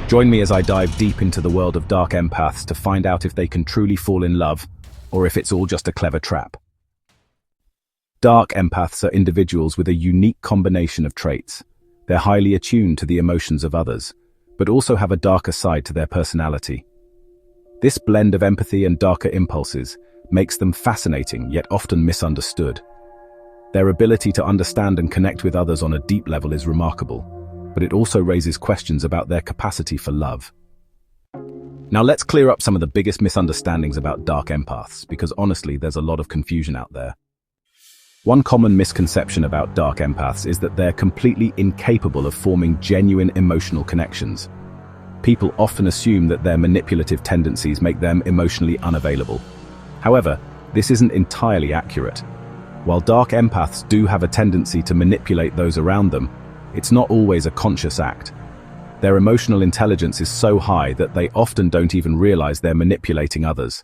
Join me as I dive deep into the world of dark empaths to find out if they can truly fall in love, or if it's all just a clever trap. Dark empaths are individuals with a unique combination of traits. They're highly attuned to the emotions of others, but also have a darker side to their personality. This blend of empathy and darker impulses makes them fascinating yet often misunderstood. Their ability to understand and connect with others on a deep level is remarkable, but it also raises questions about their capacity for love. Now let's clear up some of the biggest misunderstandings about dark empaths, because honestly, there's a lot of confusion out there. One common misconception about dark empaths is that they're completely incapable of forming genuine emotional connections. People often assume that their manipulative tendencies make them emotionally unavailable. However, this isn't entirely accurate. While dark empaths do have a tendency to manipulate those around them, it's not always a conscious act. Their emotional intelligence is so high that they often don't even realize they're manipulating others.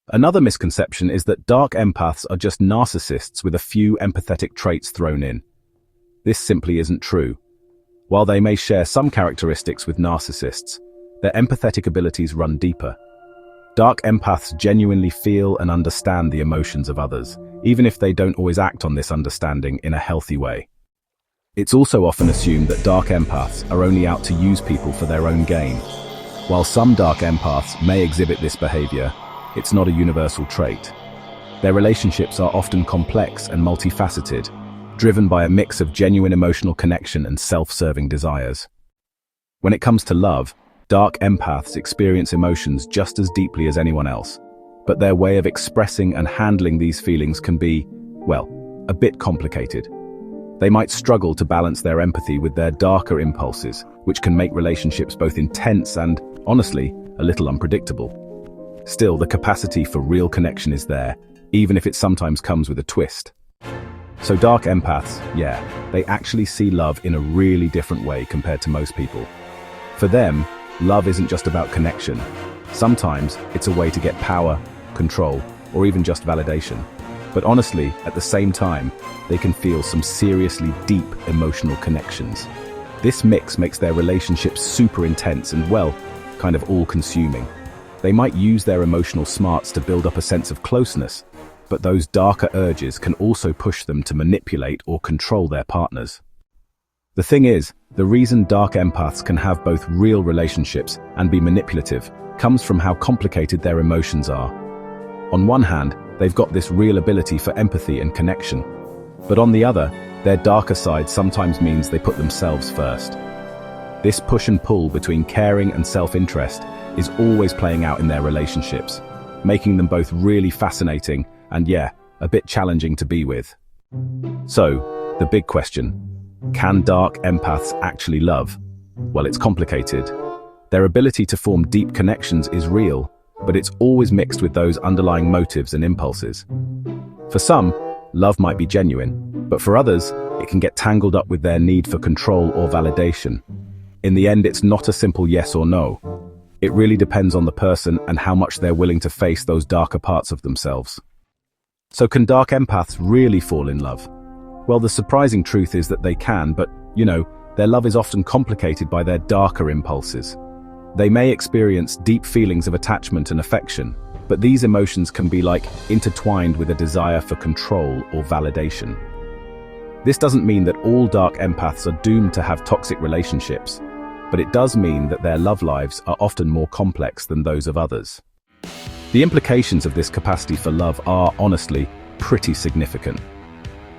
Another misconception is that dark empaths are just narcissists with a few empathetic traits thrown in. This simply isn't true. While they may share some characteristics with narcissists, their empathetic abilities run deeper. Dark empaths genuinely feel and understand the emotions of others, even if they don't always act on this understanding in a healthy way. It's also often assumed that dark empaths are only out to use people for their own gain. While some dark empaths may exhibit this behavior, it's not a universal trait. Their relationships are often complex and multifaceted, driven by a mix of genuine emotional connection and self-serving desires. When it comes to love, dark empaths experience emotions just as deeply as anyone else, but their way of expressing and handling these feelings can be, well, a bit complicated. They might struggle to balance their empathy with their darker impulses, which can make relationships both intense and, honestly, a little unpredictable. Still, the capacity for real connection is there, even if it sometimes comes with a twist. So dark empaths, yeah, they actually see love in a really different way compared to most people. For them, love isn't just about connection. Sometimes it's a way to get power, control, or even just validation. But honestly, at the same time, they can feel some seriously deep emotional connections. This mix makes their relationships super intense and, well, kind of all-consuming. They might use their emotional smarts to build up a sense of closeness, but those darker urges can also push them to manipulate or control their partners. The thing is, the reason dark empaths can have both real relationships and be manipulative comes from how complicated their emotions are. On one hand, they've got this real ability for empathy and connection, but on the other, their darker side sometimes means they put themselves first. This push and pull between caring and self-interest is always playing out in their relationships, making them both really fascinating and, yeah, a bit challenging to be with. So, the big question: can dark empaths actually love? Well, it's complicated. Their ability to form deep connections is real, but it's always mixed with those underlying motives and impulses. For some, love might be genuine, but for others, it can get tangled up with their need for control or validation. In the end, it's not a simple yes or no. It really depends on the person and how much they're willing to face those darker parts of themselves. So can dark empaths really fall in love? Well, the surprising truth is that they can, but, their love is often complicated by their darker impulses. They may experience deep feelings of attachment and affection, but these emotions can be intertwined with a desire for control or validation. This doesn't mean that all dark empaths are doomed to have toxic relationships, but it does mean that their love lives are often more complex than those of others. The implications of this capacity for love are, honestly, pretty significant.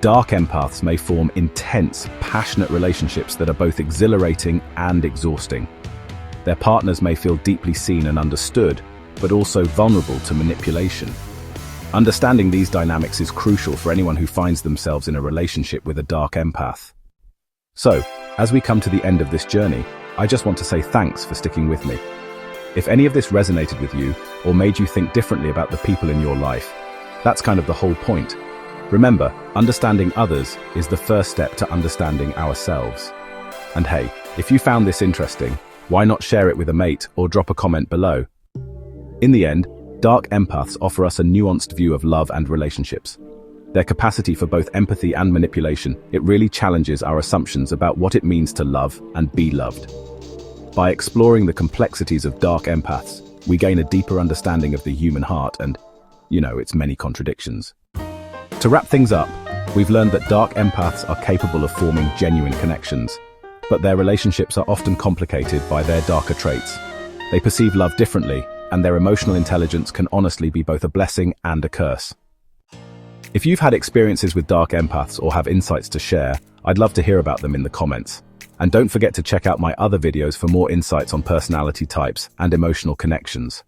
Dark empaths may form intense, passionate relationships that are both exhilarating and exhausting. Their partners may feel deeply seen and understood, but also vulnerable to manipulation. Understanding these dynamics is crucial for anyone who finds themselves in a relationship with a dark empath. So, as we come to the end of this journey, I just want to say thanks for sticking with me. If any of this resonated with you or made you think differently about the people in your life, that's kind of the whole point. Remember, understanding others is the first step to understanding ourselves. And hey, if you found this interesting, why not share it with a mate or drop a comment below? In the end, dark empaths offer us a nuanced view of love and relationships. Their capacity for both empathy and manipulation, it really challenges our assumptions about what it means to love and be loved. By exploring the complexities of dark empaths, we gain a deeper understanding of the human heart and, its many contradictions. To wrap things up, we've learned that dark empaths are capable of forming genuine connections, but their relationships are often complicated by their darker traits. They perceive love differently, and their emotional intelligence can honestly be both a blessing and a curse. If you've had experiences with dark empaths or have insights to share, I'd love to hear about them in the comments. And don't forget to check out my other videos for more insights on personality types and emotional connections.